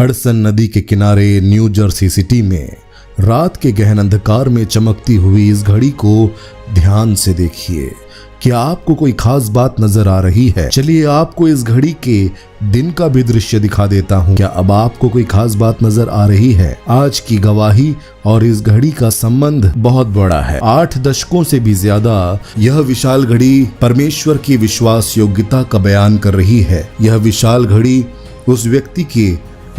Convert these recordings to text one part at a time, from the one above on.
Hudson नदी के किनारे न्यू जर्सी सिटी में रात के गहन अंधकार में चमकती हुई इस घड़ी को ध्यान से देखिए। क्या आपको कोई खास बात नजर आ रही है? चलिए आपको इस घड़ी के दिन का भी दृश्य दिखा देता हूँ। क्या अब आपको कोई खास बात नजर आ रही है? आज की गवाही और इस घड़ी का संबंध बहुत बड़ा है। 8 दशकों से भी ज्यादा यह विशाल घड़ी परमेश्वर की विश्वास योग्यता का बयान कर रही है। यह विशाल घड़ी उस व्यक्ति के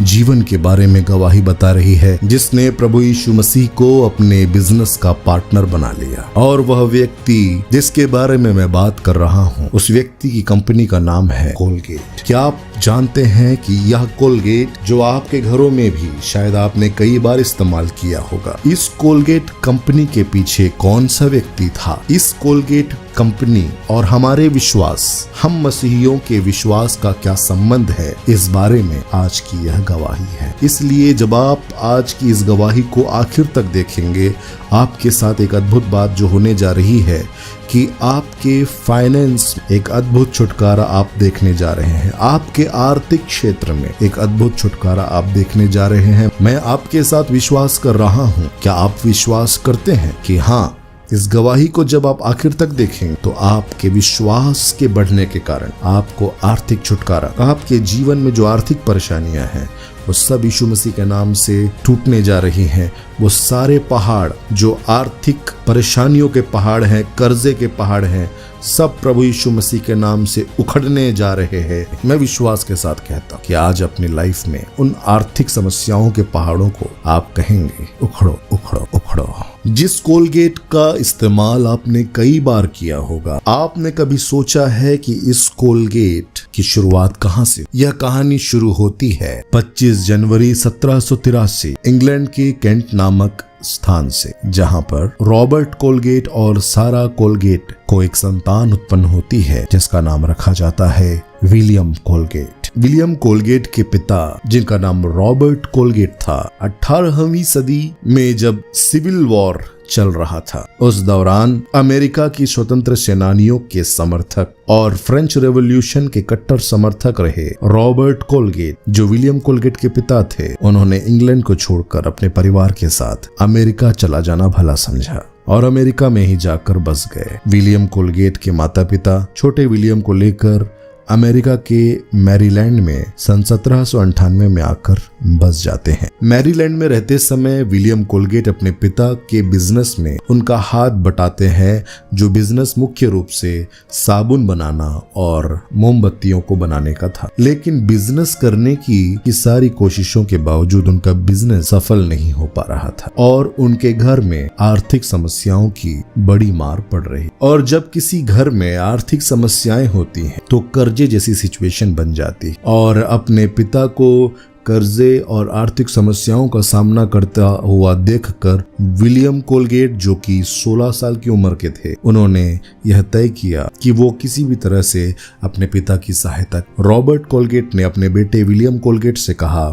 जीवन के बारे में गवाही बता रही है जिसने प्रभु यीशु मसीह को अपने बिजनेस का पार्टनर बना लिया। और वह व्यक्ति जिसके बारे में मैं बात कर रहा हूँ, उस व्यक्ति की कंपनी का नाम है कोलगेट। क्या आप जानते हैं कि यह कोलगेट जो आपके घरों में भी शायद आपने कई बार इस्तेमाल किया होगा, इस कोलगेट कंपनी के पीछे कौन सा व्यक्ति था? इस कोलगेट कंपनी और हमारे विश्वास, हम मसीहियों के विश्वास का क्या संबंध है, इस बारे में आज की यह गवाही है। इसलिए जब आप आज की इस गवाही को आखिर तक देखेंगे, आपके साथ एक अद्भुत बात जो होने जा रही है कि आपके फाइनेंस एक अद्भुत छुटकारा आप देखने जा रहे हैं। आपके आर्थिक क्षेत्र में एक अद्भुत छुटकारा आप देखने जा रहे हैं। मैं आपके साथ विश्वास कर रहा हूँ। क्या आप विश्वास करते हैं कि हाँ, इस गवाही को जब आप आखिर तक देखेंगे तो आपके विश्वास के बढ़ने के कारण आपको आर्थिक छुटकारा, आपके जीवन में जो आर्थिक परेशानियां हैं वो सब यीशु मसीह के नाम से टूटने जा रही हैं। वो सारे पहाड़ जो आर्थिक परेशानियों के पहाड़ हैं, कर्जे के पहाड़ हैं, सब प्रभु यीशु मसीह के नाम से उखड़ने जा रहे हैं। मैं विश्वास के साथ कहता हूँ कि आज अपनी लाइफ में उन आर्थिक समस्याओं के पहाड़ों को आप कहेंगे उखड़ो उखड़ो उखड़ो। जिस कोलगेट का इस्तेमाल आपने कई बार किया होगा, आपने कभी सोचा है कि इस कोलगेट की शुरुआत कहाँ से? यह कहानी शुरू होती है 25 जनवरी 1783 इंग्लैंड के केंट नामक स्थान से, जहां पर रॉबर्ट कोलगेट और सारा कोलगेट को एक संतान उत्पन्न होती है जिसका नाम रखा जाता है विलियम कोलगेट। विलियम कोलगेट के पिता, जिनका नाम रॉबर्ट कोलगेट था, 18वीं सदी में जब सिविल वॉर चल रहा था, उस दौरान अमेरिका की स्वतंत्र सेनानियों के समर्थक और फ्रेंच रेवोल्यूशन के कट्टर समर्थक रहे रॉबर्ट कोलगेट, जो विलियम कोलगेट के पिता थे, उन्होंने इंग्लैंड को छोड़कर अपने परिवार के साथ अमेरिका चला जाना भला समझा और अमेरिका में ही जाकर बस गए। विलियम कोलगेट के माता पिता छोटे विलियम को लेकर अमेरिका के मैरीलैंड में सन 1798 में आकर बस जाते हैं। मैरीलैंड में रहते समय विलियम कोलगेट अपने पिता के बिजनेस में उनका हाथ बटाते हैं, जो बिजनेस मुख्य रूप से साबुन बनाना और मोमबत्तियों को बनाने का था। लेकिन बिजनेस करने की सारी कोशिशों के बावजूद उनका बिजनेस सफल नहीं हो पा रहा था और उनके घर में आर्थिक समस्याओं की बड़ी मार पड़ रही। और जब किसी घर में आर्थिक समस्याएं होती हैं तो कर्जे जैसी सिचुएशन बन जाती और अपने पिता को कर्जे और आर्थिक समस्याओं का सामना करता हुआ देखकर विलियम कोलगेट, जो कि 16 साल की उम्र के थे, उन्होंने यह तय किया कि वो किसी भी तरह से अपने पिता की सहायता। रॉबर्ट कोलगेट ने अपने बेटे विलियम कोलगेट से कहा,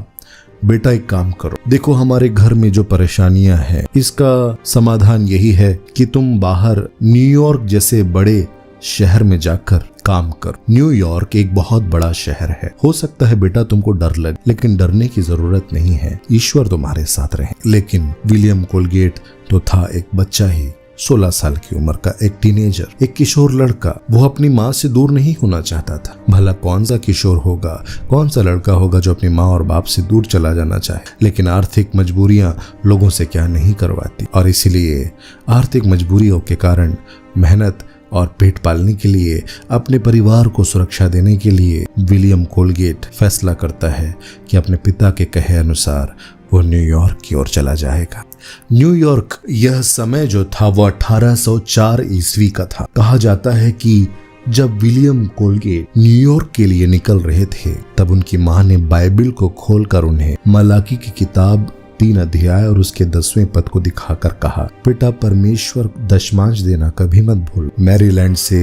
बेटा एक काम करो, देखो हमारे घर में जो परेशानियां हैं इसका समाधान यही है कि तुम बाहर न्यूयॉर्क जैसे बड़े शहर में जाकर काम कर। न्यूयॉर्क एक बहुत बड़ा शहर है। हो सकता है बेटा तुमको डर लगे, लेकिन डरने की जरूरत नहीं है, ईश्वर तुम्हारे साथ रहे। लेकिन विलियम कोलगेट तो था एक बच्चा ही, 16 साल की उम्र का एक टीनेजर, एक किशोर लड़का। वो अपनी माँ से दूर नहीं होना चाहता था। भला कौन सा किशोर होगा, कौन सा लड़का होगा जो अपनी माँ और बाप से दूर चला जाना चाहे? लेकिन आर्थिक मजबूरियां लोगों से क्या नहीं करवाती, और इसीलिए आर्थिक मजबूरियों के कारण मेहनत और पेट पालने के लिए, अपने परिवार को सुरक्षा देने के लिए विलियम कोलगेट फैसला करता है कि अपने पिता के कहे अनुसार वो न्यूयॉर्क की ओर चला जाएगा। न्यूयॉर्क यह समय जो था वो 1804 ईस्वी का था। कहा जाता है कि जब विलियम कोलगेट न्यूयॉर्क के लिए निकल रहे थे, तब उनकी माँ ने बाइबिल को खोलकर उन्हें मलाकी की किताब 3 अध्याय और उसके 10वें पद को दिखाकर कहा, बेटा परमेश्वर दशमांश देना कभी मत भूल। मैरीलैंड से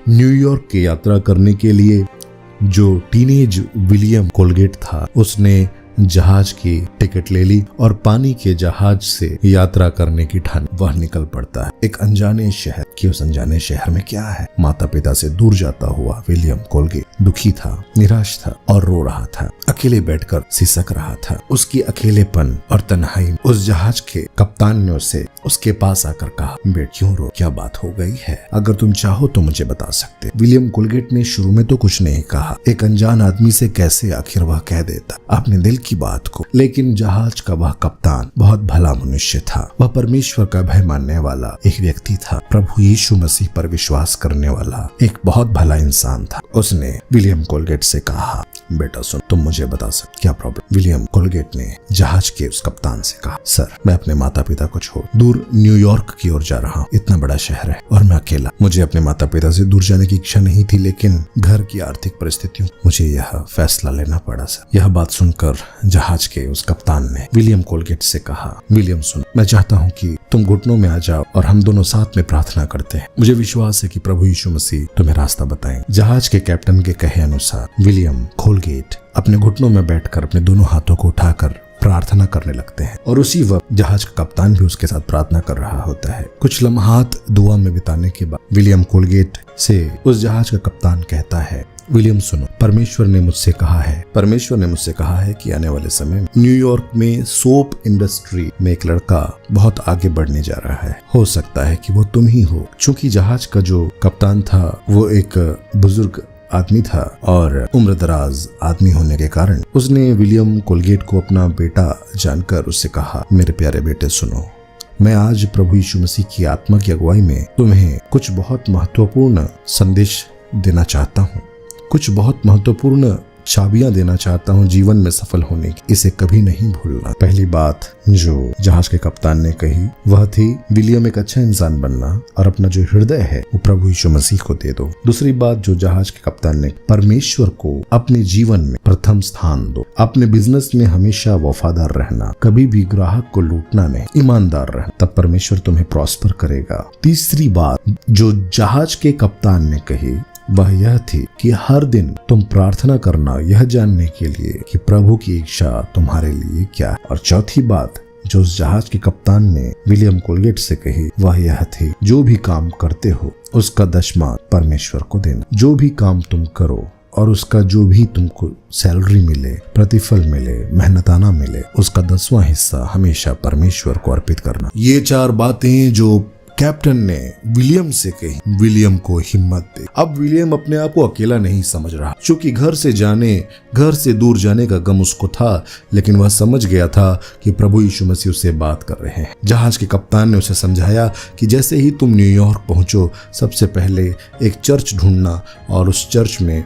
न्यूयॉर्क की यात्रा करने के लिए जो टीनेज विलियम कोलगेट था, उसने जहाज की टिकट ले ली और पानी के जहाज से यात्रा करने की ठान वह निकल पड़ता है एक अनजाने शहर की। उस अनजाने शहर में क्या है? माता पिता से दूर जाता हुआ विलियम कोलगेट दुखी था, निराश था और रो रहा था। अकेले बैठकर सिसक रहा था। उसकी अकेलेपन और तन्हाई में उस जहाज के कप्तान ने उसे उसके पास आकर कहा, बेट क्यों रो, क्या बात हो गई है? अगर तुम चाहो तो मुझे बता सकते। विलियम कोलगेट ने शुरू में तो कुछ नहीं कहा। एक अनजान आदमी से कैसे आखिर वह कह देता अपने दिल की बात को। लेकिन जहाज का वह कप्तान बहुत भला मनुष्य था। वह परमेश्वर का भय मानने वाला एक व्यक्ति था। प्रभु यीशु मसीह पर विश्वास करने वाला एक बहुत भला इंसान था। उसने विलियम कोलगेट से कहा, बेटा सुन, तुम मुझे बता सकते क्या प्रॉब्लम? विलियम कोलगेट ने जहाज के उस कप्तान से कहा, सर मैं अपने माता पिता को छोड़ दूर न्यूयॉर्क की ओर जा रहा हूँ। इतना बड़ा शहर है और मैं अकेला। मुझे अपने माता पिता से दूर जाने की इच्छा नहीं थी, लेकिन घर की आर्थिक परिस्थितियों मुझे यह फैसला लेना पड़ा सर। यह बात सुनकर जहाज के उस कप्तान ने विलियम कोलगेट से कहा, विलियम सुन, मैं चाहता हूँ कि तुम घुटनों में आ जाओ और हम दोनों साथ में प्रार्थना करते हैं। मुझे विश्वास है कि प्रभु यीशु मसीह तुम्हें रास्ता बताएंगे। जहाज के कैप्टन के कहे अनुसार विलियम कोलगेट अपने घुटनों में बैठकर अपने दोनों हाथों को उठाकर प्रार्थना करने लगते हैं और उसी वक्त जहाज का कप्तान भी उसके साथ प्रार्थना कर रहा होता है। कुछ लम्हात दुआ में बिताने के बाद विलियम कोलगेट से उस जहाज का कप्तान कहता है, विलियम सुनो, परमेश्वर ने मुझसे कहा है कि आने वाले समय में न्यूयॉर्क में सोप इंडस्ट्री में एक लड़का बहुत आगे बढ़ने जा रहा है। हो सकता है कि वो तुम ही हो। चूंकि जहाज का जो कप्तान था वो एक बुजुर्ग आदमी था और उम्रदराज आदमी होने के कारण उसने विलियम कोलगेट को अपना बेटा जानकर उससे कहा, मेरे प्यारे बेटे सुनो, मैं आज प्रभु यीशु मसीह की आत्मा की अगुवाई में तुम्हें कुछ बहुत महत्वपूर्ण संदेश देना चाहता हूँ, कुछ बहुत महत्वपूर्ण चाबियां देना चाहता हूँ जीवन में सफल होने की। इसे कभी नहीं भूलना। पहली बात जो जहाज के कप्तान ने कही वह थी, विलियम एक अच्छा इंसान बनना और अपना जो हृदय है वो प्रभु यीशु मसीह को दे दो। दूसरी बात जो जहाज के कप्तान ने, परमेश्वर को अपने जीवन में प्रथम स्थान दो। अपने बिजनेस में हमेशा वफादार रहना, कभी भी ग्राहक को लूटना नहीं, ईमानदार रहना, तब परमेश्वर तुम्हें प्रॉस्पर करेगा। तीसरी बात जो जहाज के कप्तान ने कही वह यह थी कि हर दिन तुम प्रार्थना करना यह जानने के लिए कि प्रभु की इच्छा तुम्हारे लिए क्या है। और चौथी बात जो उस जहाज के कप्तान ने विलियम कोलगेट से कही वह यह थी, जो भी काम करते हो उसका दशमांश परमेश्वर को देना। जो भी काम तुम करो और उसका जो भी तुमको सैलरी मिले, प्रतिफल मिले, मेहनताना मिले, उसका 10वां हिस्सा हमेशा परमेश्वर को अर्पित करना। ये 4 बातें जो कैप्टन ने विलियम से कही, विलियम को हिम्मत दे। अब विलियम अपने आप को अकेला नहीं समझ रहा, क्योंकि घर से दूर जाने का गम उसको था, लेकिन वह समझ गया था कि प्रभु यीशु मसीह उससे बात कर रहे हैं। जहाज के कप्तान ने उसे समझाया कि जैसे ही तुम न्यूयॉर्क पहुंचो, सबसे पहले एक चर्च ढूंढना और उस चर्च में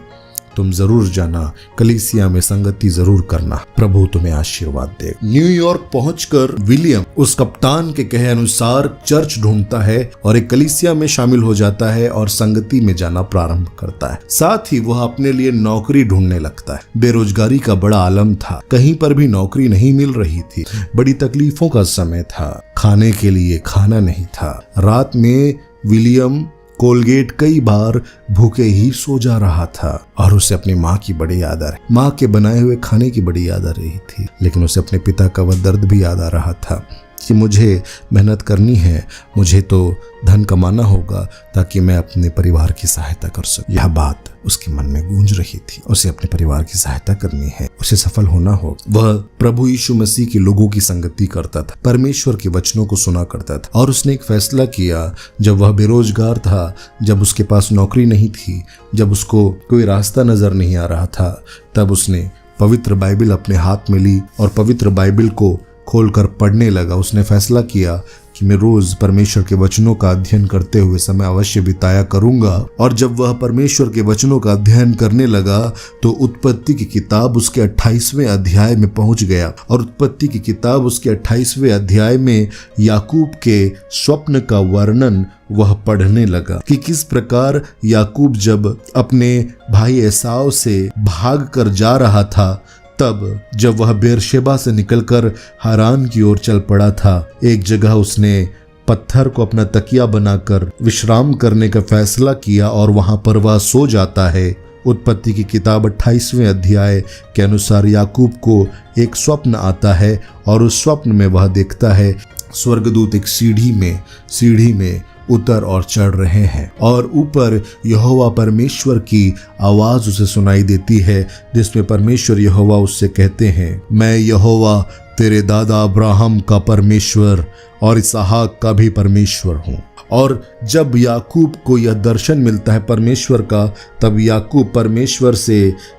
तुम जरूर जाना, कलीसिया में संगति जरूर करना, प्रभु तुम्हें आशीर्वाद दे। न्यूयॉर्क पहुंचकर विलियम उस कप्तान के कहे अनुसार चर्च ढूंढता है और एक कलीसिया में शामिल हो जाता है और संगति में जाना प्रारंभ करता है। साथ ही वह अपने लिए नौकरी ढूंढने लगता है। बेरोजगारी का बड़ा आलम था, कहीं पर भी नौकरी नहीं मिल रही थी, बड़ी तकलीफों का समय था, खाने के लिए खाना नहीं था। रात में विलियम कोलगेट कई बार भूखे ही सो जा रहा था और उसे अपनी माँ की बड़ी याद आ रही, माँ के बनाए हुए खाने की बड़ी याद आ रही थी। लेकिन उसे अपने पिता का वह दर्द भी याद आ रहा था कि मुझे मेहनत करनी है, मुझे तो धन कमाना होगा ताकि मैं अपने परिवार की सहायता कर सकूं। यह बात उसके मन में गूंज रही थी। उसे अपने परिवार की सहायता करनी है, उसे सफल होना हो। वह प्रभु यीशु मसीह के लोगों की संगति करता था, परमेश्वर के वचनों को सुना करता था और उसने एक फैसला किया। जब वह बेरोजगार था, जब उसके पास नौकरी नहीं थी, जब उसको कोई रास्ता नजर नहीं आ रहा था, तब उसने पवित्र बाइबल अपने हाथ में ली और पवित्र बाइबल को खोलकर पढ़ने लगा। उसने फैसला किया कि मैं रोज परमेश्वर के वचनों का अध्ययन करते हुए समय अवश्य बिताया करूंगा। और जब वह परमेश्वर के वचनों का अध्ययन करने लगा तो उत्पत्ति की किताब उसके 28वें अध्याय में पहुंच गया और उत्पत्ति की किताब उसके 28वें अध्याय में याकूब के स्वप्न का वर्णन वह पढ़ने लगा कि किस प्रकार याकूब जब अपने भाई एसाव से भाग कर जा रहा था, तब जब वह बेरशेबा से निकलकर हारान की ओर चल पड़ा था, एक जगह उसने पत्थर को अपना तकिया बनाकर विश्राम करने का फैसला किया और वहां पर वह सो जाता है। उत्पत्ति की किताब 28वें अध्याय के अनुसार याकूब को एक स्वप्न आता है और उस स्वप्न में वह देखता है स्वर्गदूत एक सीढ़ी में उतर और चढ़ रहे हैं और ऊपर यहोवा परमेश्वर की आवाज उसे सुनाई देती है, जिसमें परमेश्वर यहोवा उससे कहते हैं, मैं यहोवा तेरे दादा अब्राहम का परमेश्वर और इसहाक का भी परमेश्वर हूँ। और जब याकूब को यह दर्शन मिलता है परमेश्वर का, तब याकूब परमेश्वर से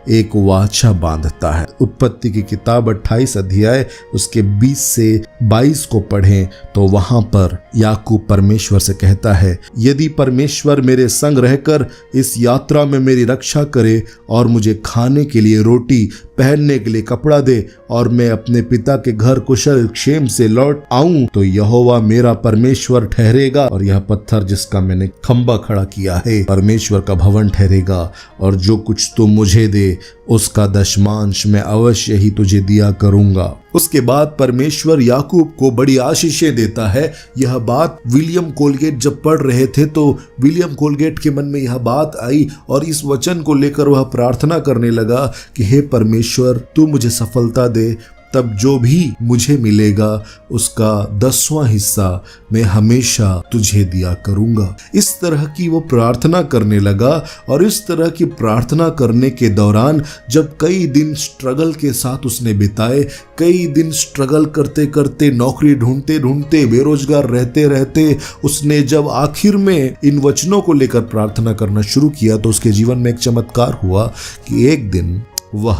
एक वाचा बांधता है। उत्पत्ति की किताब 28 अध्याय उसके 20 से 22 को पढ़ें तो वहां पर याकूब परमेश्वर से कहता है, यदि परमेश्वर मेरे संग रहकर इस यात्रा में मेरी रक्षा करे और मुझे खाने के लिए रोटी, पहनने के लिए कपड़ा दे और मैं अपने पिता के घर कुशल क्षेम से लौट आऊं, तो यहोवा मेरा परमेश्वर ठहरेगा और यह पत्थर जिसका मैंने खंबा खड़ा किया है परमेश्वर का भवन ठहरेगा, और जो कुछ तू मुझे दे उसका दशमांश मैं अवश्य ही तुझे दिया करूंगा। उसके बाद परमेश्वर याकूब को बड़ी आशीषें देता है। यह बात विलियम कोलगेट जब पढ़ रहे थे तो विलियम कोलगेट के मन में यह बात आई और इस वचन को लेकर वह प्रार्थना करने लगा कि हे परमेश्वर, तू मुझे सफलता दे, तब जो भी मुझे मिलेगा उसका 10वां हिस्सा मैं हमेशा तुझे दिया करूंगा। इस तरह की वो प्रार्थना करने लगा और इस तरह की प्रार्थना करने के दौरान जब कई दिन स्ट्रगल के साथ उसने बिताए, कई दिन स्ट्रगल करते करते, नौकरी ढूंढते ढूंढते, बेरोजगार रहते रहते उसने जब आखिर में इन वचनों को लेकर प्रार्थना करना शुरू किया तो उसके जीवन में एक चमत्कार हुआ कि एक दिन वह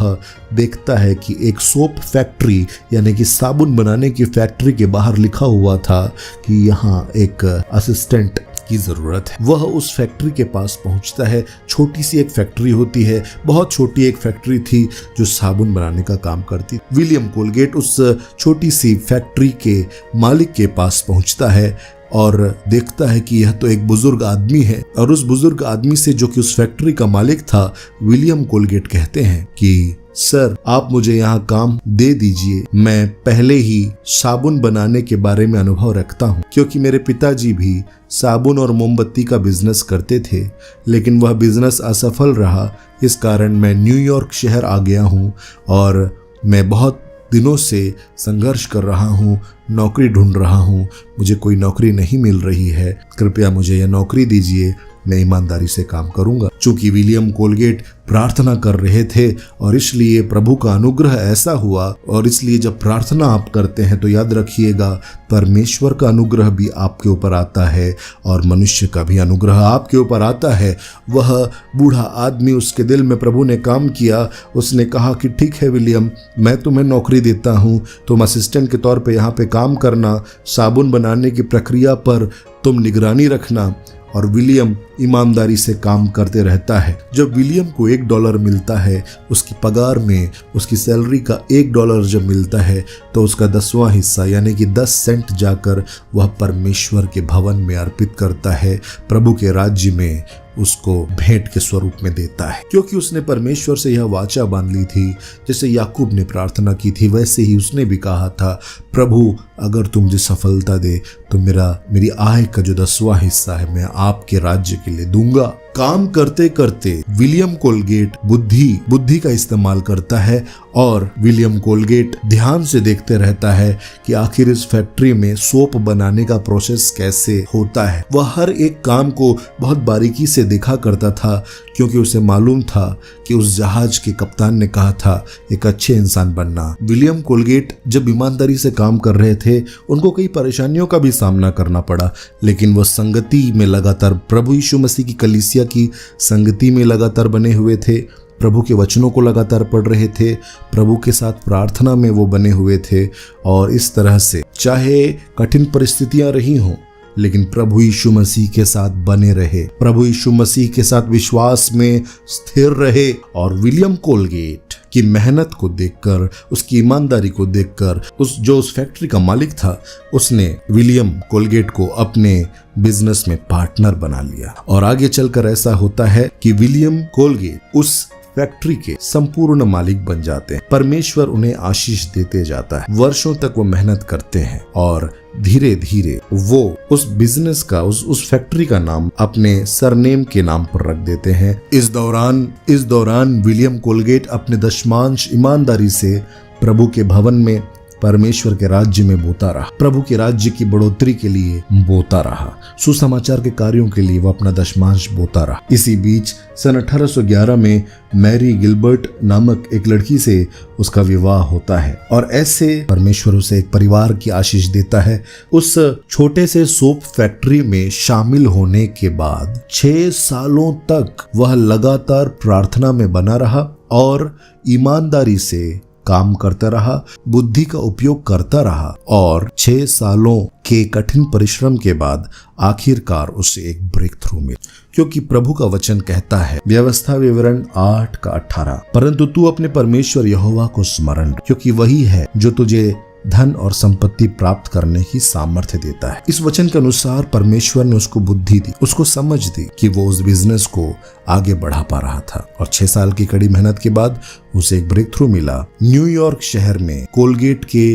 देखता है कि एक सोप फैक्ट्री यानी कि साबुन बनाने की फैक्ट्री के बाहर लिखा हुआ था कि यहाँ एक असिस्टेंट की जरूरत है। वह उस फैक्ट्री के पास पहुंचता है। छोटी सी एक फैक्ट्री होती है, बहुत छोटी एक फैक्ट्री थी जो साबुन बनाने का काम करती। विलियम कोलगेट उस छोटी सी फैक्ट्री के मालिक के पास पहुंचता है और देखता है कि यह तो एक बुजुर्ग आदमी है, और उस बुजुर्ग आदमी से जो कि उस फैक्ट्री का मालिक था विलियम कोलगेट कहते हैं कि सर, आप मुझे यहाँ काम दे दीजिए, मैं पहले ही साबुन बनाने के बारे में अनुभव रखता हूँ, क्योंकि मेरे पिताजी भी साबुन और मोमबत्ती का बिजनेस करते थे, लेकिन वह बिजनेस असफल रहा। इस कारण मैं न्यूयॉर्क शहर आ गया हूँ और मैं बहुत दिनों से संघर्ष कर रहा हूँ, नौकरी ढूंढ रहा हूँ, मुझे कोई नौकरी नहीं मिल रही है, कृपया मुझे यह नौकरी दीजिए, मैं ईमानदारी से काम करूंगा। चूंकि विलियम कोलगेट प्रार्थना कर रहे थे और इसलिए प्रभु का अनुग्रह ऐसा हुआ, और इसलिए जब प्रार्थना आप करते हैं तो याद रखिएगा परमेश्वर का अनुग्रह भी आपके ऊपर आता है और मनुष्य का भी अनुग्रह आपके ऊपर आता है। वह बूढ़ा आदमी, उसके दिल में प्रभु ने काम किया। उसने कहा कि ठीक है विलियम, मैं तुम्हें नौकरी देता हूँ, तुम असिस्टेंट के तौर पे यहाँ पे काम करना, साबुन बनाने की प्रक्रिया पर तुम निगरानी रखना। और विलियम ईमानदारी से काम करते रहता है। जब विलियम को $1 मिलता है, उसकी पगार में उसकी सैलरी का $1 जब मिलता है तो उसका 10वां हिस्सा यानी कि 10 सेंट जाकर वह परमेश्वर के भवन में अर्पित करता है, प्रभु के राज्य में उसको भेंट के स्वरूप में देता है। क्योंकि उसने परमेश्वर से यह वाचा बांध ली थी, जैसे याकूब ने प्रार्थना की थी वैसे ही उसने भी कहा था, प्रभु अगर तुम मुझे सफलता दे तो मेरी आय का जो 10वां हिस्सा है मैं आपके राज्य के लिए दूंगा। काम करते करते विलियम कोलगेट बुद्धि का इस्तेमाल करता है और विलियम कोलगेट ध्यान से देखते रहता है कि आखिर इस फैक्ट्री में सोप बनाने का प्रोसेस कैसे होता है। वह हर एक काम को बहुत बारीकी से देखा करता था, क्योंकि उसे मालूम था कि उस जहाज के कप्तान ने कहा था एक अच्छे इंसान बनना। विलियम कोलगेट जब ईमानदारी से काम कर रहे थे, उनको कई परेशानियों का भी सामना करना पड़ा, लेकिन वह संगति में लगातार प्रभु यीशु मसीह की कलीसिया की संगति में लगातार बने हुए थे, प्रभु के वचनों को लगातार पढ़ रहे थे, प्रभु के साथ प्रार्थना में वो बने हुए थे। और इस तरह से चाहे कठिन परिस्थितियां रही हों, लेकिन प्रभु यीशु मसीह के साथ बने रहे, प्रभु यीशु मसीह के साथ विश्वास में स्थिर रहे। और विलियम कोलगेट की मेहनत को देखकर, उसकी ईमानदारी को देखकर उस फैक्ट्री का मालिक था, उसने विलियम कोलगेट को अपने बिजनेस में पार्टनर बना लिया। और आगे चलकर ऐसा होता है कि विलियम कोलगेट उस फैक्ट्री के संपूर्ण मालिक बन जाते हैं। परमेश्वर उन्हें आशीष देते जाता है। वर्षों तक वो मेहनत करते हैं और धीरे धीरे वो उस बिजनेस का, उस फैक्ट्री का नाम अपने सरनेम के नाम पर रख देते हैं। इस दौरान विलियम कोलगेट अपने दशमांश ईमानदारी से प्रभु के भवन में परमेश्वर के राज्य में बोता रहा, प्रभु के राज्य की बढ़ोतरी के लिए बोता रहा, सुसमाचार के कार्यों के लिए वह अपना दशमांश बोता रहा। इसी बीच सन 1811 में मैरी गिलबर्ट नामक एक लड़की से उसका विवाह होता है और ऐसे परमेश्वर उसे एक परिवार की आशीष देता है। उस छोटे से सोप फैक्ट्री में शामिल होने के बाद 6 सालों तक वह लगातार प्रार्थना में बना रहा और ईमानदारी से काम करता रहा, बुद्धि का उपयोग करता रहा और 6 सालों के कठिन परिश्रम के बाद आखिरकार उसे एक ब्रेक थ्रू मिला, क्योंकि प्रभु का वचन कहता है व्यवस्था विवरण 8:18, परंतु तू अपने परमेश्वर यहोवा को स्मरण, क्योंकि वही है जो तुझे धन और संपत्ति प्राप्त करने की सामर्थ्य देता है। इस वचन के अनुसार परमेश्वर ने उसको बुद्धि दी, उसको समझ दी कि वो उस बिजनेस को आगे बढ़ा पा रहा था और 6 साल की कड़ी मेहनत के बाद उसे एक ब्रेक थ्रू मिला। न्यूयॉर्क शहर में कोलगेट के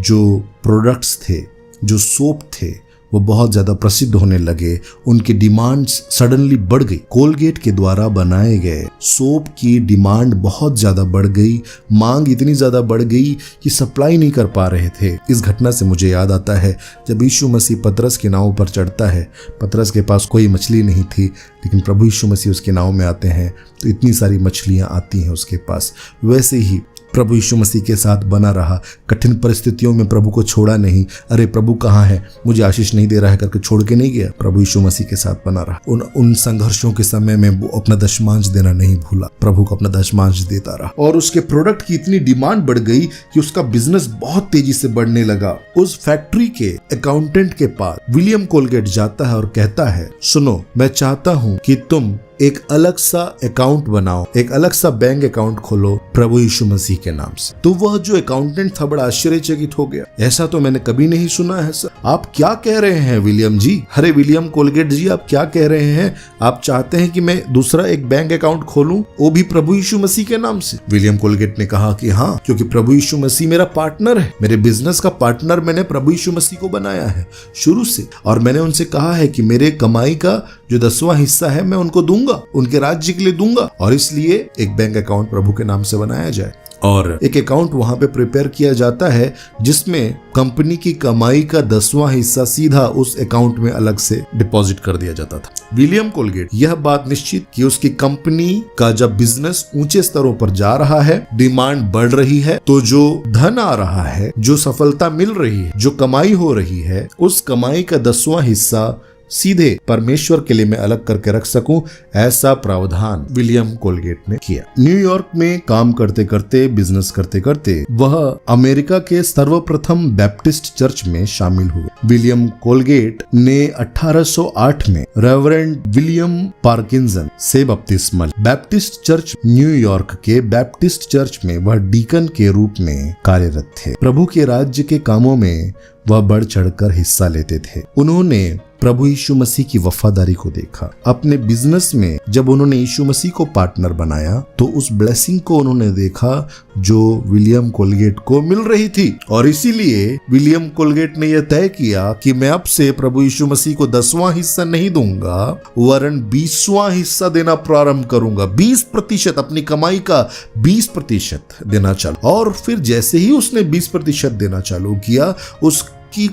जो प्रोडक्ट्स थे, जो सोप थे, वो बहुत ज्यादा प्रसिद्ध होने लगे। उनकी डिमांड्स सडनली बढ़ गई। कोलगेट के द्वारा बनाए गए सोप की डिमांड बहुत ज्यादा बढ़ गई, मांग इतनी ज्यादा बढ़ गई कि सप्लाई नहीं कर पा रहे थे। इस घटना से मुझे याद आता है जब यीशु मसीह पतरस के नाव पर चढ़ता है। पतरस के पास कोई मछली नहीं थी, लेकिन प्रभु यीशु मसीह उसके नाव में आते हैं तो इतनी सारी मछलियां आती हैं उसके पास। वैसे ही प्रभु यीशु मसीह के साथ बना रहा, कठिन परिस्थितियों में प्रभु को छोड़ा नहीं। अरे प्रभु कहाँ है, मुझे आशीष नहीं दे रहा है करके छोड़ के नहीं गया, प्रभु यीशु मसीह के साथ बना रहा। उन संघर्षों के समय में वो अपना दशमांश देना नहीं भूला, प्रभु को अपना दशमांश देता रहा और उसके प्रोडक्ट की इतनी डिमांड बढ़ गई कि उसका बिजनेस बहुत तेजी से बढ़ने लगा। उस फैक्ट्री के अकाउंटेंट के पास विलियम कोलगेट जाता है और कहता है, सुनो, मैं चाहता हूं कि तुम एक अलग सा अकाउंट बनाओ, एक अलग सा बैंक अकाउंट खोलो प्रभु यीशु मसीह के नाम से। तो वह जो अकाउंटेंट था बड़ा आश्चर्यचकित हो गया, ऐसा तो मैंने कभी नहीं सुना है सर, आप क्या कह रहे हैं विलियम जी? अरे विलियम कोलगेट जी, आप क्या कह रहे हैं? आप चाहते हैं कि मैं दूसरा एक बैंक अकाउंट खोलूं, वो भी प्रभु यीशु मसीह के नाम से? विलियम कोलगेट ने कहा कि हाँ, क्योंकि प्रभु यीशु मसीह मेरा पार्टनर है, मेरे बिजनेस का पार्टनर मैंने प्रभु यीशु मसीह को बनाया है शुरू से, और मैंने उनसे कहा है कि मेरे कमाई का जो 10वां हिस्सा है मैं उनको दूंगा, उनके राज्य के लिए दूंगा, और इसलिए एक बैंक अकाउंट प्रभु के नाम से बनाया जाए। और एक अकाउंट वहां पे प्रिपेयर किया जाता है जिसमें कंपनी की कमाई का 10वां हिस्सा सीधा उस अकाउंट में अलग से डिपॉजिट कर दिया जाता था। विलियम कोलगेट यह बात निश्चित कि उसकी कंपनी का जब बिजनेस ऊंचे स्तरों पर जा रहा है, डिमांड बढ़ रही है, तो जो धन आ रहा है, जो सफलता मिल रही है, जो कमाई हो रही है, उस कमाई का 10वां हिस्सा सीधे परमेश्वर के लिए मैं अलग करके रख सकूं, ऐसा प्रावधान विलियम कोलगेट ने किया। न्यूयॉर्क में काम करते करते, बिजनेस करते करते वह अमेरिका के सर्वप्रथम बैप्टिस्ट चर्च में शामिल हुए। विलियम कोलगेट ने 1808 में रेवरेंड विलियम पार्किंसन से बपतिस्मा ली। बैप्टिस्ट चर्च न्यूयॉर्क के बैप्टिस्ट चर्च में वह डीकन के रूप में कार्यरत थे। प्रभु के राज्य के कामों में वह बढ़ चढ़कर हिस्सा लेते थे। उन्होंने प्रभु यीशु मसीह की वफादारी को देखा। अपने बिजनेस में जब उन्होंने यीशु मसीह को पार्टनर बनाया तो उस ब्लेसिंग को उन्होंने देखा जो विलियम कोलगेट को मिल रही थी, और इसीलिए विलियम कोलगेट ने यह तय किया कि मैं अब से प्रभु यीशु मसीह को 10वां हिस्सा नहीं दूंगा, वरन 20वां हिस्सा देना प्रारंभ करूंगा। 20% अपनी कमाई का 20% देना चालू। और फिर जैसे ही उसने 20% देना चालू किया,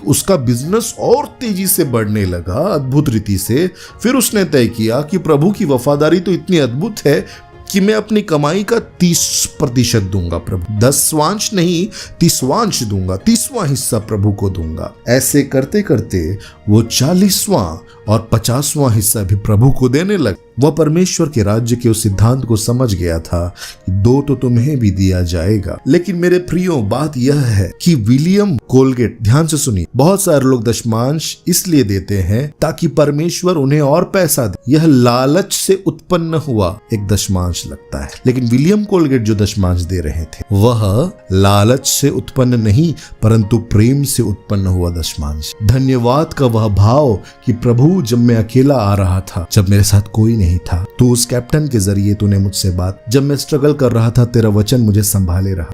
उसका बिजनेस और तेजी से बढ़ने लगा अद्भुत रीति से। फिर उसने तय किया कि प्रभु की वफादारी तो इतनी अद्भुत है कि मैं अपनी कमाई का 30% दूंगा प्रभु, 10वांश नहीं 30वांश दूंगा, 30वां हिस्सा प्रभु को दूंगा। ऐसे करते करते वो 40वां और 50वां हिस्सा भी प्रभु को देने लगा। वह परमेश्वर के राज्य के उस सिद्धांत को समझ गया था कि 2 तो तुम्हें भी दिया जाएगा। लेकिन मेरे प्रियो, बात यह है कि विलियम कोलगेट, ध्यान से सुनिए, बहुत सारे लोग दशमांश इसलिए देते हैं ताकि परमेश्वर उन्हें और पैसा दे। यह लालच से उत्पन्न हुआ एक दशमांश लगता है, लेकिन विलियम कोलगेट जो दशमांश दे रहे थे वह लालच से उत्पन्न नहीं, परंतु प्रेम से उत्पन्न हुआ दशमांश। धन्यवाद का वह भाव कि प्रभु, जब मैं अकेला आ रहा था, जब मेरे साथ कोई नहीं था, तो उस कैप्टन के जरिए तूने मुझसे बात, जब मैं स्ट्रगल कर रहा था तेरा वचन मुझे संभाले रहा।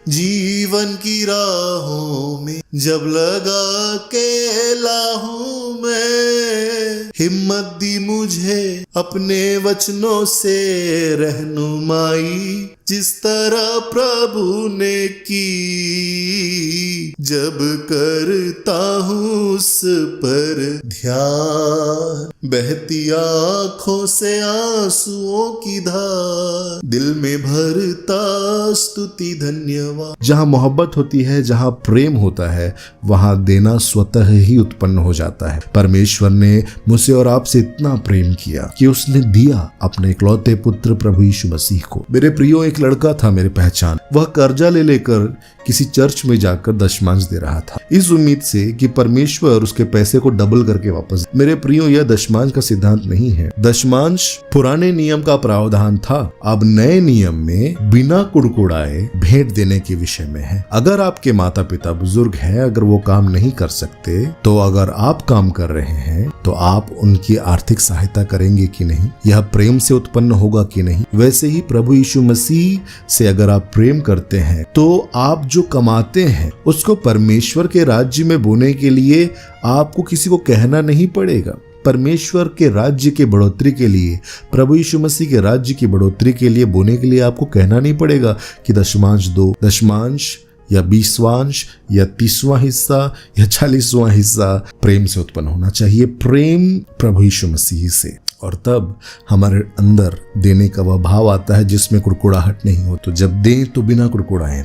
जीवन की राहों में जब लगा अकेला हूँ मैं, हिम्मत दी मुझे अपने वचनों से रहनुमाई, जिस तरह प्रभु ने की जब करता हूँ उस पर ध्यान, बहती आँखों से आंसुओं की धार, दिल में भरता स्तुति धन्यवाद। जहाँ मोहब्बत होती है, जहाँ प्रेम होता है, वहाँ देना स्वतः ही उत्पन्न हो जाता है। परमेश्वर ने मुझसे और आपसे इतना प्रेम किया कि उसने दिया अपने इकलौते पुत्र प्रभु यीशु मसीह को। मेरे प्रियो, एक लड़का था मेरे पहचान, वह कर्जा ले लेकर किसी चर्च में जाकर दशमांश दे रहा था, इस उम्मीद से कि परमेश्वर उसके पैसे को डबल करके वापस। मेरे प्रियो, यह दशमांश का सिद्धांत नहीं है। दशमांश पुराने नियम का प्रावधान था, अब नए नियम में बिना कुड़कुड़ाए भेंट देने के विषय में है। अगर आपके माता पिता बुजुर्ग हैं, अगर वो काम नहीं कर सकते, तो अगर आप काम कर रहे हैं तो आप उनकी आर्थिक सहायता करेंगे कि नहीं? यह प्रेम से उत्पन्न होगा कि नहीं? वैसे ही प्रभु यीशु मसीह से अगर आप प्रेम करते हैं तो आप जो कमाते हैं उसको परमेश्वर के राज्य में बोने के लिए आपको किसी को कहना नहीं पड़ेगा। परमेश्वर के राज्य के बढ़ोतरी के लिए, प्रभु यीशु मसीह के राज्य की बढ़ोतरी के लिए बोने के लिए आपको कहना नहीं पड़ेगा कि दशमांश दो। दशमांश या 20वांश या 30वां हिस्सा या 40वां हिस्सा प्रेम से उत्पन्न होना चाहिए, प्रेम प्रभु यीशु मसीह से। और तब हमारे अंदर देने का वह भाव आता है जिसमें कुड़कुड़ाहट नहीं हो। तो जब दें तो बिना कुड़कुड़ाएं।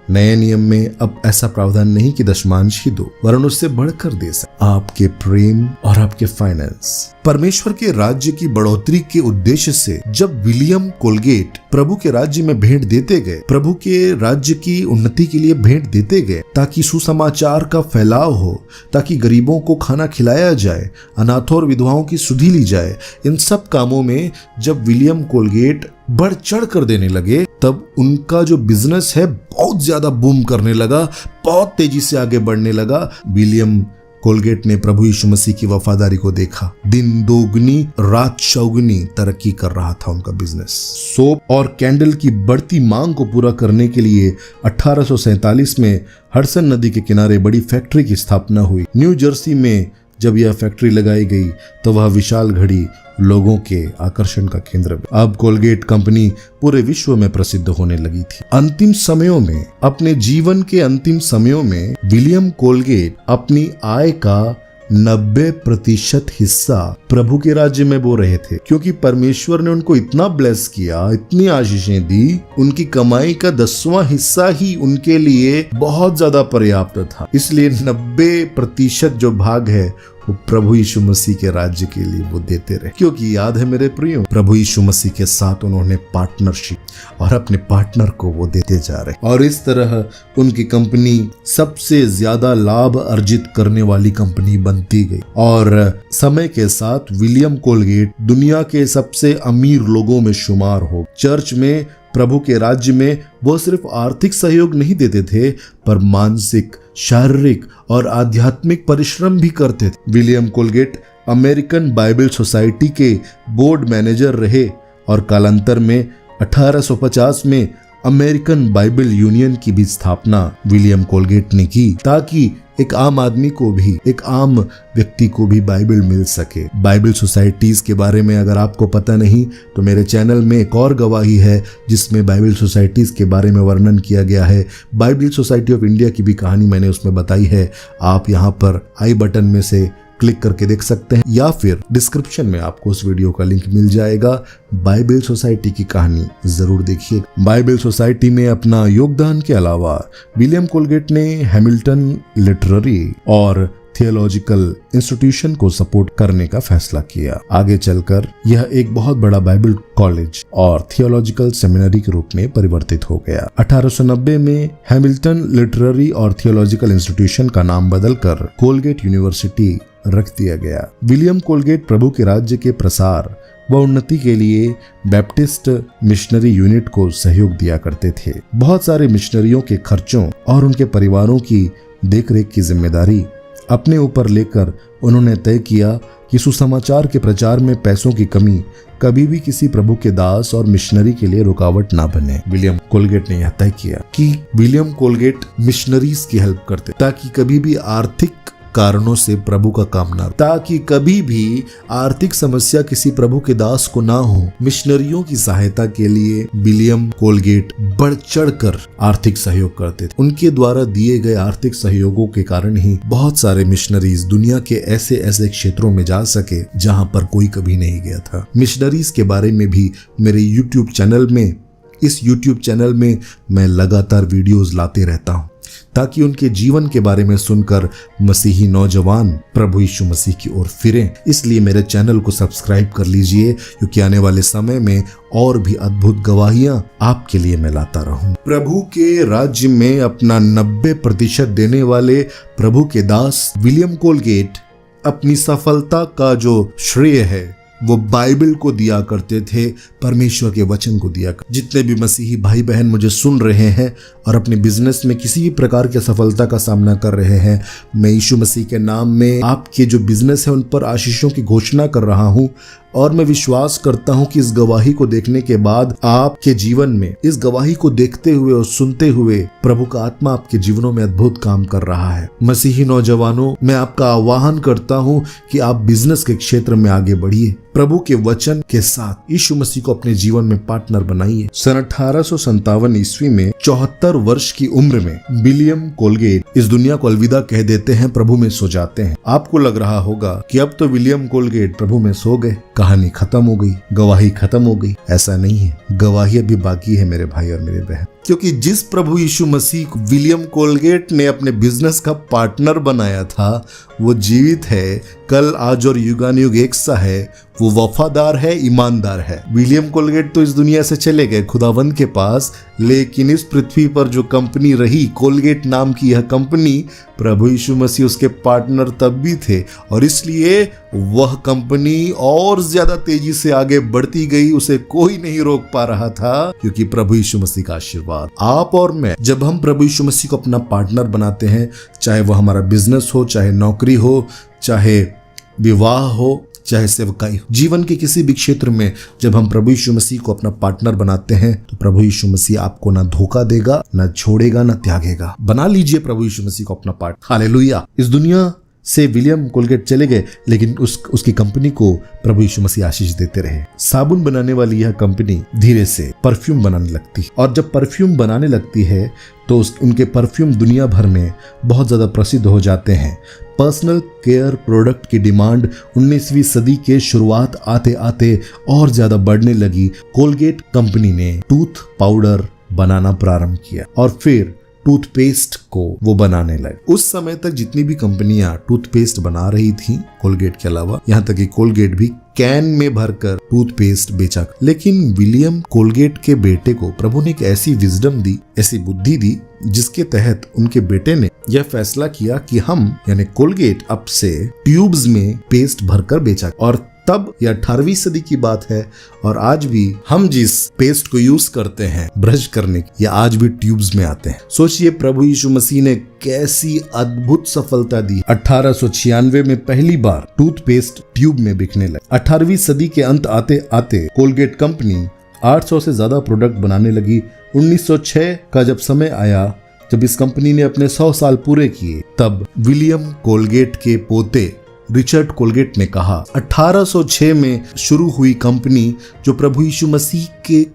नए नियम में अब ऐसा प्रावधान नहीं कि दशमांश ही दो, वरन उससे बढ़कर दे सकते। आपके प्रेम और आपके फाइनेंस परमेश्वर के राज्य की बढ़ोतरी के उद्देश्य से जब विलियम कोलगेट प्रभु के राज्य में भेंट देते गए, प्रभु के राज्य की उन्नति के लिए भेंट देते गए, ताकि सुसमाचार का फैलाव हो, ताकि गरीबों को खाना खिलाया जाए, अनाथों और विधवाओं की सुधि ली जाए, इन सब कामों में जब विलियम कोलगेट बढ़ चढ़ कर देने लगे, तब उनका जो बिजनेस है बहुत ज्यादा बूम करने लगा, बहुत तेजी से आगे बढ़ने लगा। विलियम कोलगेट ने प्रभु यीशु मसीह की वफादारी को देखा। दिन दोगुनी रात चौगुनी तरक्की कर रहा था उनका बिजनेस। सोप और कैंडल की बढ़ती मांग को पूरा करने के लिए 1847 में हडसन नदी के किनारे बड़ी फैक्ट्री की स्थापना हुई। न्यू जर्सी में जब यह फैक्ट्री लगाई गई तो वह विशाल घड़ी लोगों के आकर्षण का केंद्र। अब कोलगेट कंपनी पूरे विश्व में प्रसिद्ध होने लगी थी। अंतिम समयों में, अपने जीवन के अंतिम समयों में विलियम कोलगेट अपनी आय का 90% हिस्सा प्रभु के राज्य में बो रहे थे, क्योंकि परमेश्वर ने उनको इतना ब्लेस किया, इतनी आशीषें दी, उनकी कमाई का 10वां हिस्सा ही उनके लिए बहुत ज्यादा पर्याप्त था। इसलिए 90% जो भाग है वो प्रभु यीशु मसीह के राज्य के लिए वो देते रहे। क्योंकि याद है मेरे प्रियो, प्रभु यीशु मसीह के साथ उन्होंने पार्टनरशिप और अपने पार्टनर को वो देते जा रहे, और इस तरह उनकी कंपनी सबसे ज्यादा लाभ अर्जित करने वाली कंपनी बनती गई। और समय के साथ विलियम कोलगेट दुनिया के सबसे अमीर लोगों में शुमार हो। चर्च में, प्रभु के राज्य में वो सिर्फ आर्थिक सहयोग नहीं देते थे, पर मानसिक, शारीरिक और आध्यात्मिक परिश्रम भी करते थे। William Colgate American Bible society के बोर्ड मैनेजर रहे और कालांतर में 1850 में अमेरिकन बाइबल यूनियन की भी स्थापना विलियम कोलगेट ने की, ताकि एक आम आदमी को भी, एक आम व्यक्ति को भी बाइबल मिल सके। बाइबल सोसाइटीज के बारे में अगर आपको पता नहीं तो मेरे चैनल में एक और गवाही है जिसमें बाइबल सोसाइटीज के बारे में वर्णन किया गया है। बाइबल सोसाइटी ऑफ इंडिया की भी कहानी मैंने उसमें बताई है। आप यहाँ पर आई बटन में से क्लिक करके देख सकते हैं, या फिर डिस्क्रिप्शन में आपको उस वीडियो का लिंक मिल जाएगा। बाइबल सोसाइटी की कहानी जरूर देखिए। बाइबल सोसाइटी में अपना योगदान के अलावा विलियम कोलगेट ने हैमिल्टन लिटरेरी और थियोलॉजिकल इंस्टीट्यूशन को सपोर्ट करने का फैसला किया। आगे चलकर यह एक बहुत बड़ा बाइबल कॉलेज और थियोलॉजिकल सेमिनरी के रूप में परिवर्तित हो गया। 1890 में हैमिल्टन लिटरेरी और थियोलॉजिकल इंस्टीट्यूशन का नाम बदलकर कोलगेट यूनिवर्सिटी रख दिया गया। विलियम कोलगेट प्रभु के राज्य के प्रसार व उन्नति के लिए बैप्टिस्ट मिशनरी यूनिट को सहयोग दिया करते थे। बहुत सारे मिशनरियों के खर्चों और उनके परिवारों की देखरेख की जिम्मेदारी अपने ऊपर लेकर उन्होंने तय किया कि सुसमाचार के प्रचार में पैसों की कमी कभी भी किसी प्रभु के दास और मिशनरी के लिए रुकावट ना बने। विलियम कोलगेट ने यह तय किया कि विलियम कोलगेट मिशनरीज की हेल्प करते, ताकि कभी भी आर्थिक कारणों से प्रभु का काम ना, ताकि कभी भी आर्थिक समस्या किसी प्रभु के दास को ना हो। मिशनरियों की सहायता के लिए विलियम कोलगेट बढ़ चढ़ कर आर्थिक सहयोग करते थे। उनके द्वारा दिए गए आर्थिक सहयोगों के कारण ही बहुत सारे मिशनरीज दुनिया के ऐसे ऐसे क्षेत्रों में जा सके जहां पर कोई कभी नहीं गया था। मिशनरीज के बारे में भी मेरे यूट्यूब चैनल में, इस यूट्यूब चैनल में मैं लगातार वीडियोस लाते रहता हूं, ताकि उनके जीवन के बारे में सुनकर मसीही नौजवान प्रभु यीशु मसीह की ओर फिरें। इसलिए मेरे चैनल को सब्सक्राइब कर लीजिए, क्योंकि आने वाले समय में और भी अद्भुत गवाहियां आपके लिए मैं लाता रहूं। प्रभु के राज्य में अपना 90% देने वाले प्रभु के दास विलियम कोलगेट अपनी सफलता का जो श्रेय है वो बाइबल को दिया करते थे, परमेश्वर के वचन को दिया करते। जितने भी मसीही भाई बहन मुझे सुन रहे हैं और अपने बिजनेस में किसी भी प्रकार की सफलता का सामना कर रहे हैं, मैं यीशु मसीह के नाम में आपके जो बिजनेस है उन पर आशीषों की घोषणा कर रहा हूं। और मैं विश्वास करता हूं कि इस गवाही को देखने के बाद आपके जीवन में, इस गवाही को देखते हुए और सुनते हुए प्रभु का आत्मा आपके जीवनों में अद्भुत काम कर रहा है। मसीही नौजवानों, मैं आपका आह्वान करता हूं कि आप बिजनेस के क्षेत्र में आगे बढ़िए। प्रभु के वचन के साथ यीशु मसीह को अपने जीवन में पार्टनर बनाइए। सन 1857 ईस्वी में 74 वर्ष की उम्र में विलियम कोलगेट इस दुनिया को अलविदा कह देते हैं, प्रभु में सो जाते हैं। आपको लग रहा होगा कि अब तो विलियम कोलगेट प्रभु में सो गए, कहानी खत्म हो गई, गवाही खत्म हो गई। ऐसा नहीं है, गवाही अभी बाकी है मेरे भाई और मेरे बहन। क्योंकि जिस प्रभु यीशु मसीह को विलियम कोलगेट ने अपने बिजनेस का पार्टनर बनाया था वो जीवित है, कल आज और युगानुयुग एक सा है। वो वफादार है, ईमानदार है। विलियम कोलगेट तो इस दुनिया से चले गए खुदावंद के पास, लेकिन इस पृथ्वी पर जो कंपनी रही, कोलगेट नाम की यह कंपनी, प्रभु यीशु मसीह उसके पार्टनर तब भी थे और इसलिए वह कंपनी और ज्यादा तेजी से आगे बढ़ती गई। उसे कोई नहीं रोक पा रहा था, क्योंकि प्रभु यीशु मसीह का आशीर्वाद। आप और मैं जब हम प्रभु यीशु मसीह को अपना पार्टनर बनाते हैं, चाहे वह हमारा बिजनेस हो, चाहे नौकरी हो, चाहे विवाह हो, चाहे सेवकाई, जीवन के किसी भी क्षेत्र में जब हम प्रभु यीशु मसीह को अपना पार्टनर बनाते हैं तो प्रभु यीशु मसीह आपको ना धोखा देगा, ना छोड़ेगा, ना त्यागेगा। बना लीजिए प्रभु यीशु मसीह को अपना पार्टनर। हालेलुया। इस दुनिया से विलियम कोलगेट चले गए, लेकिन उसकी कंपनी को प्रभु यीशु मसीह आशीष देते रहे। साबुन बनाने वाली यह कंपनी धीरे से परफ्यूम बनाने लगती है, और जब परफ्यूम बनाने लगती है तो उनके परफ्यूम दुनिया भर में बहुत ज्यादा प्रसिद्ध हो जाते हैं। पर्सनल केयर प्रोडक्ट की डिमांड 19वीं सदी के शुरुआत आते आते और ज्यादा बढ़ने लगी। कोलगेट कंपनी ने टूथ पाउडर बनाना प्रारंभ किया और फिर टूथपेस्ट को वो बनाने लगे। उस समय तक जितनी भी कंपनियां टूथपेस्ट बना रही थी कोलगेट के अलावा, यहाँ तक कि कोलगेट भी कैन में भरकर टूथपेस्ट बेचा। लेकिन विलियम कोलगेट के बेटे को प्रभु ने एक ऐसी विजडम दी, ऐसी बुद्धि दी, जिसके तहत उनके बेटे ने यह फैसला किया कि हम यानी कोलगेट अब से ट्यूब्स में पेस्ट भरकर बेचा। और तब यह 18वीं सदी की बात है और आज भी हम जिस पेस्ट को यूज करते हैं ब्रश करने की, यह आज भी ट्यूब्स में आते हैं। सोचिए प्रभु यीशु मसीह ने कैसी अद्भुत सफलता दी। 1896 में पहली बार टूथपेस्ट ट्यूब में बिकने लगी। 18वीं सदी के अंत आते आते कोलगेट कंपनी 800 से ज्यादा प्रोडक्ट बनाने लगी। 1906 का जब समय आया, जब इस कंपनी ने अपने 100 साल पूरे किए, तब विलियम कोलगेट के पोते रिचर्ड कोलगेट ने कहा, 1806 में शुरू हुई कंपनी जो प्रभु यीशु मसीह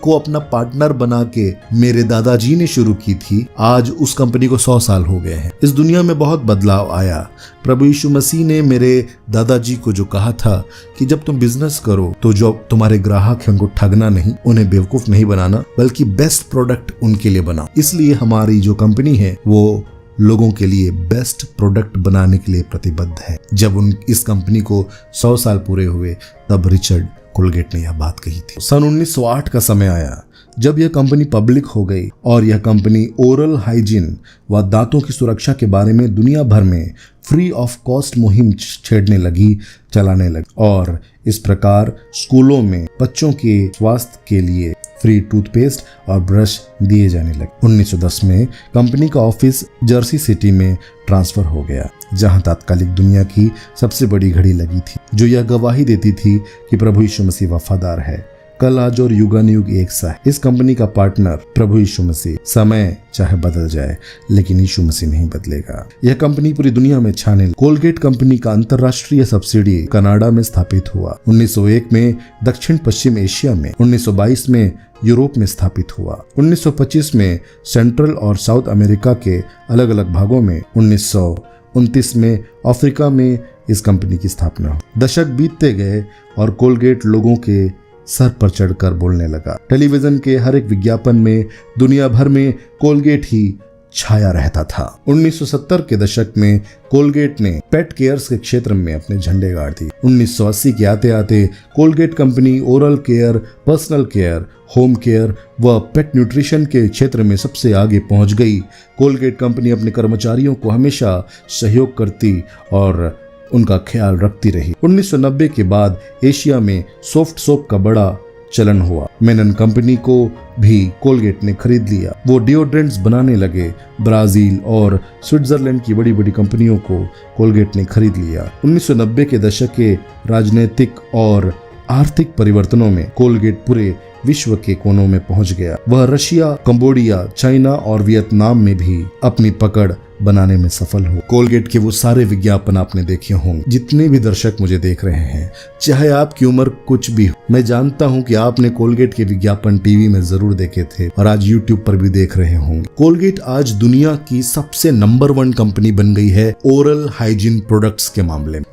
को अपना पार्टनर बना के मेरे दादाजी ने शुरू की थी, आज उस कंपनी को 100 साल हो गए हैं। इस दुनिया में बहुत बदलाव आया। प्रभु यीशु मसीह ने मेरे दादाजी को जो कहा था कि जब तुम बिजनेस करो तो जो तुम्हारे ग्राहक हैं उनको ठगना नहीं, उन्हें बेवकूफ नहीं बनाना, बल्कि बेस्ट प्रोडक्ट उनके लिए बनाओ। इसलिए हमारी जो कंपनी है वो लोगों के लिए बेस्ट प्रोडक्ट बनाने के लिए प्रतिबद्ध है। जब इस कंपनी को 100 साल पूरे हुए तब रिचर्ड कोलगेट ने यह बात कही थी। सन 1908 का समय आया जब यह कंपनी पब्लिक हो गई और यह कंपनी ओरल हाइजीन व दांतों की सुरक्षा के बारे में दुनिया भर में फ्री ऑफ कॉस्ट मुहिम चलाने लगी और इस प्रकार स्कूलों में बच्चों के स्वास्थ्य के लिए फ्री टूथपेस्ट और ब्रश दिए जाने लगे। 1910 में कंपनी का ऑफिस जर्सी सिटी में ट्रांसफर हो गया, जहां तात्कालिक दुनिया की सबसे बड़ी घड़ी लगी थी, जो यह गवाही देती थी कि प्रभु यीशु मसीह वफादार है। कल आज और युगानुयुग एक सा है। इस कंपनी का पार्टनर प्रभु यीशु मसीह। समय चाहे बदल जाए लेकिन यीशु मसीह नहीं बदलेगा। यह कंपनी पूरी दुनिया में छाने। कोलगेट कंपनी का अंतरराष्ट्रीय सब्सिडी कनाडा में स्थापित हुआ। 1901 में दक्षिण पश्चिम एशिया में, 1922 में यूरोप में स्थापित हुआ। 1925 में सेंट्रल और साउथ अमेरिका के अलग अलग भागों में, 1929 में अफ्रीका में इस कंपनी की स्थापना हुई। दशक बीतते गए और कोलगेट लोगों के सर पर चढ़कर बोलने लगा। टेलीविजन के हर एक विज्ञापन में दुनिया भर में कोलगेट ही छाया रहता था। 1970 के दशक में कोलगेट ने पेट केयर्स के क्षेत्र में अपने झंडे गाड़ दिए। 1980 के आते आते Colgate company oral care, personal care, home care व पेट न्यूट्रिशन के क्षेत्र में सबसे आगे पहुंच गई। कोलगेट कंपनी अपने कर्मचारियों को हमेशा सहयोग करती और उनका ख्याल रखती रही। 1990 के बाद एशिया में सॉफ्ट सोप का बड़ा चलन हुआ। मेनन कंपनी को भी कोलगेट ने खरीद लिया। वो डिओड्रेंट्स बनाने लगे। ब्राजील और स्विट्जरलैंड की बड़ी बड़ी कंपनियों को कोलगेट ने खरीद लिया। 1990 के दशक के राजनीतिक और आर्थिक परिवर्तनों में कोलगेट पूरे विश्व के कोनों में पहुंच गया। वह रशिया, कंबोडिया, चाइना और वियतनाम में भी अपनी पकड़ बनाने में सफल हो। कोलगेट के वो सारे विज्ञापन आपने देखे होंगे। जितने भी दर्शक मुझे देख रहे हैं, चाहे आपकी उम्र कुछ भी हो, मैं जानता हूं कि आपने कोलगेट के विज्ञापन टीवी में जरूर देखे थे और आज यूट्यूब पर भी देख रहे होंगे। कोलगेट आज दुनिया की सबसे नंबर 1 कंपनी बन गई है ओरल हाइजीन प्रोडक्ट्स के मामले में।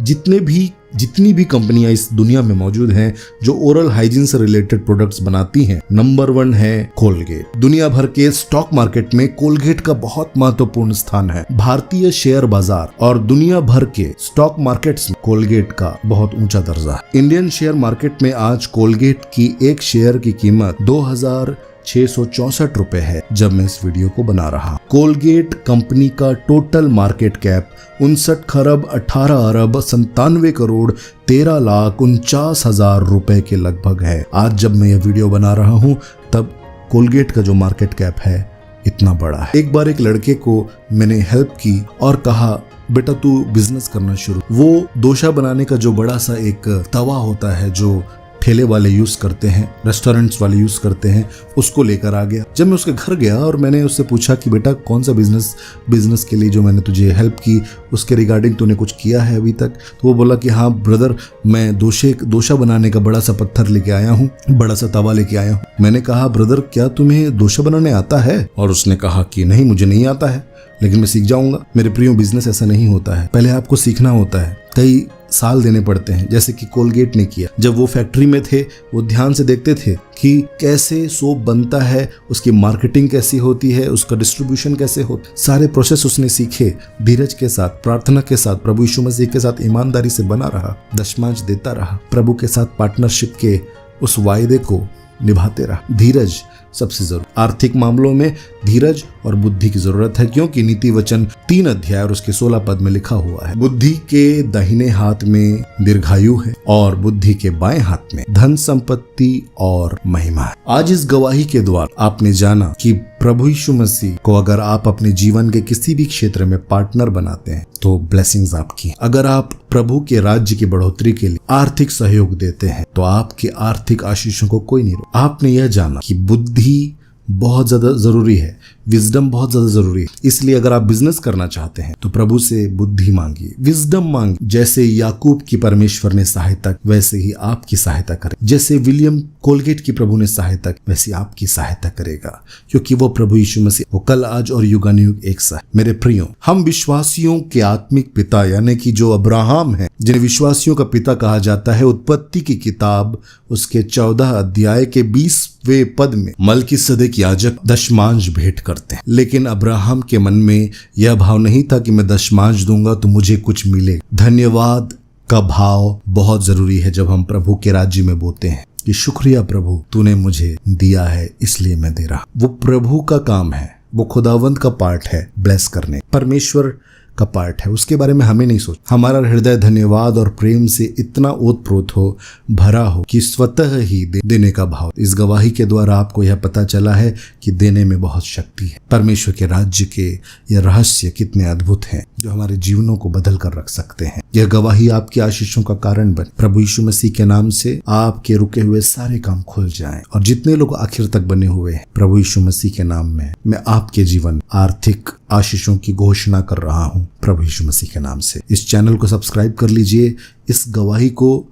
जितनी भी कंपनियां इस दुनिया में मौजूद हैं जो ओरल हाइजीन से रिलेटेड प्रोडक्ट्स बनाती हैं, नंबर 1 है कोलगेट। दुनिया भर के स्टॉक मार्केट में कोलगेट का बहुत महत्वपूर्ण स्थान है। भारतीय शेयर बाजार और दुनिया भर के स्टॉक मार्केट्स में कोलगेट का बहुत ऊंचा दर्जा है। इंडियन शेयर मार्केट में आज कोलगेट की एक शेयर की कीमत 2664 रुपए है जब मैं इस वीडियो को बना रहा हूं। कोलगेट कंपनी का टोटल मार्केट कैप 59 खरब 18 अरब 97 करोड़ 13,49,000 रुपए के लगभग है। आज जब मैं यह वीडियो बना रहा हूं तब कोलगेट का जो मार्केट कैप है इतना बड़ा है। एक बार एक लड़के को मैंने हेल्प की और कहा, बेटा तू बिजनेस करना शुरू। वो डोसा बनाने का जो बड़ा सा एक तवा होता है जो ठेले वाले यूज करते हैं, रेस्टोरेंट्स वाले यूज करते हैं, उसको लेकर आ गया। जब मैं उसके घर गया और मैंने उससे पूछा कि बेटा कौन सा बिजनेस के लिए जो मैंने तुझे हेल्प की उसके रिगार्डिंग तूने कुछ किया है अभी तक, तो वो बोला कि हाँ ब्रदर, मैं डोसा बनाने का बड़ा सा पत्थर लेके आया हूँ, बड़ा सा तवा लेके आया हूँ। मैंने कहा ब्रदर क्या तुम्हें डोसा बनाने आता है? और उसने कहा कि नहीं, मुझे नहीं आता है, लेकिन मैं सीख जाऊंगा। मेरे प्रियो, बिजनेस ऐसा नहीं होता है, पहले आपको सीखना होता है, कई साल देने पड़ते हैं, जैसे कि कोलगेट ने किया। जब वो फैक्ट्री में थे वो ध्यान से देखते थे कि कैसे सोप बनता है, उसकी मार्केटिंग कैसी होती है, उसका डिस्ट्रीब्यूशन कैसे होता है, सारे प्रोसेस उसने सीखे। धीरज के साथ, प्रार्थना के साथ, प्रभु यीशु मसीह के साथ ईमानदारी से बना रहा, दशमांश देता रहा, प्रभु के साथ पार्टनरशिप के उस वायदे को निभाते रहा। धीरज सबसे जरूरी। आर्थिक मामलों में धीरज और बुद्धि की जरूरत है, क्योंकि नीति वचन 3 अध्याय और उसके 16 पद में लिखा हुआ है, बुद्धि के दाहिने हाथ में दीर्घायु है और बुद्धि के बाएं हाथ में धन संपत्ति और महिमा है। आज इस गवाही के द्वारा आपने जाना कि प्रभु यीशु मसीह को अगर आप अपने जीवन के किसी भी क्षेत्र में पार्टनर बनाते हैं तो ब्लेसिंग्स आपकी। अगर आप प्रभु के राज्य की बढ़ोतरी के लिए आर्थिक सहयोग देते हैं तो आपके आर्थिक आशीषों को कोई नहीं रोक। आपने यह जाना कि बुद्धि बहुत ज्यादा जरूरी है, विजडम बहुत ज्यादा जरूरी है। इसलिए अगर आप बिजनेस करना चाहते हैं तो प्रभु से बुद्धि मांगिए, विजडम मांगिए। जैसे याकूब की परमेश्वर ने सहायता, वैसे ही आपकी सहायता करे। जैसे विलियम कोलगेट की प्रभु ने सहायता, वैसे आपकी सहायता करेगा, क्योंकि वो प्रभु यीशु मसीह, वो कल आज और युगानुयुग एक सा है। मेरे प्रियो, हम विश्वासियों के आत्मिक पिता यानी कि जो अब्राहम है, जिन्हें विश्वासियों का पिता कहा जाता है, उत्पत्ति की किताब उसके 14 अध्याय के 20वें पद में मलकीसदेक याजक दशमांश भेंट करते हैं। लेकिन अब्राहम के मन में यह भाव नहीं था कि मैं दशमांश दूंगा तो मुझे कुछ मिले। धन्यवाद का भाव बहुत जरूरी है जब हम प्रभु के राज्य में बोते हैं कि शुक्रिया प्रभु, तूने मुझे दिया है इसलिए मैं दे रहा। वो प्रभु का काम है, वो खुदावंत का पार्ट है ब्लेस करने, परमेश्वर का पार्ट है, उसके बारे में हमें नहीं सोच। हमारा हृदय धन्यवाद और प्रेम से इतना ओतप्रोत हो, भरा हो कि स्वतः ही देने का भाव। इस गवाही के द्वारा आपको यह पता चला है कि देने में बहुत शक्ति है। परमेश्वर के राज्य के ये रहस्य कितने अद्भुत हैं जो हमारे जीवनों को बदल कर रख सकते हैं। यह गवाही आपकी आशीषों का कारण बने। प्रभु यीशु मसीह के नाम से आपके रुके हुए सारे काम खुल जाएं और जितने लोग आखिर तक बने हुए हैं, प्रभु यीशु मसीह के नाम में मैं आपके जीवन आर्थिक आशीषों की घोषणा कर रहा हूं प्रभु यीशु मसीह के नाम से। इस चैनल को सब्सक्राइब कर लीजिए, इस गवाही को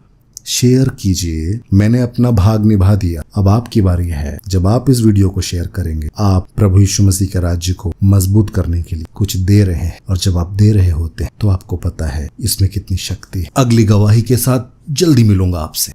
शेयर कीजिए। मैंने अपना भाग निभा दिया, अब आपकी बारी है। जब आप इस वीडियो को शेयर करेंगे, आप प्रभु यीशु मसीह के राज्य को मजबूत करने के लिए कुछ दे रहे हैं, और जब आप दे रहे होते हैं तो आपको पता है इसमें कितनी शक्ति है। अगली गवाही के साथ जल्दी मिलूंगा आपसे।